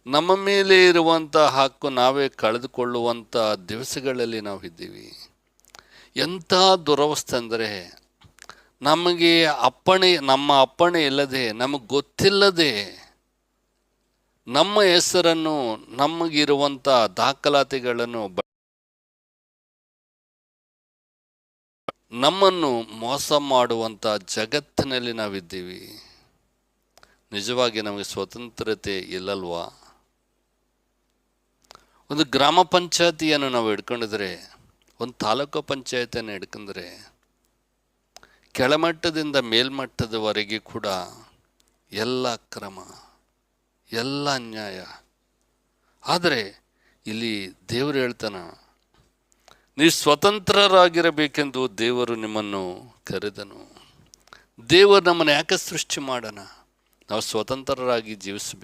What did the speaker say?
ನಮ್ಮ ಮೇಲೆ ಇರುವಂಥ ಹಕ್ಕು ನಾವೇ ಕಳೆದುಕೊಳ್ಳುವಂಥ ದಿವಸಗಳಲ್ಲಿ ನಾವು ಇದ್ದೀವಿ. ಎಂಥ ದುರವಸ್ಥೆ ಅಂದರೆ, ನಮಗೆ ನಮ್ಮ ಅಪ್ಪಣೆ ಇಲ್ಲದೆ, ನಮಗೆ ಗೊತ್ತಿಲ್ಲದೆ ನಮ್ಮ ಹೆಸರನ್ನು, ನಮಗಿರುವಂಥ ದಾಖಲಾತಿಗಳನ್ನು, ನಮ್ಮನ್ನು ಮೋಸ ಮಾಡುವಂಥ ಜಗತ್ತಿನಲ್ಲಿ ನಾವಿದ್ದೀವಿ. ನಿಜವಾಗಿ ನಮಗೆ ಸ್ವತಂತ್ರತೆ ಇಲ್ಲಲ್ವಾ? ಒಂದು ಗ್ರಾಮ ಪಂಚಾಯತಿಯನ್ನು ನಾವು ಹಿಡ್ಕೊಂಡಿದ್ರೆ, ಒಂದು ತಾಲೂಕು ಪಂಚಾಯತಿಯನ್ನು ಹಿಡ್ಕೊಂಡ್ರೆ, ಕೆಳಮಟ್ಟದಿಂದ ಮೇಲ್ಮಟ್ಟದವರೆಗೆ ಕೂಡ ಎಲ್ಲ ಅಕ್ರಮ, ಎಲ್ಲ ಅನ್ಯಾಯ. ಆದರೆ ಇಲ್ಲಿ ದೇವರು ಹೇಳ್ತಾನ, ನೀವು ಸ್ವತಂತ್ರರಾಗಿರಬೇಕೆಂದು ದೇವರು ನಿಮ್ಮನ್ನು ಕರೆದನು. ದೇವರು ನಮ್ಮನ್ನು ಯಾಕೆ ಸೃಷ್ಟಿ ಮಾಡೋಣ? ನಾವು ಸ್ವತಂತ್ರರಾಗಿ ಜೀವಿಸಬೇಕು.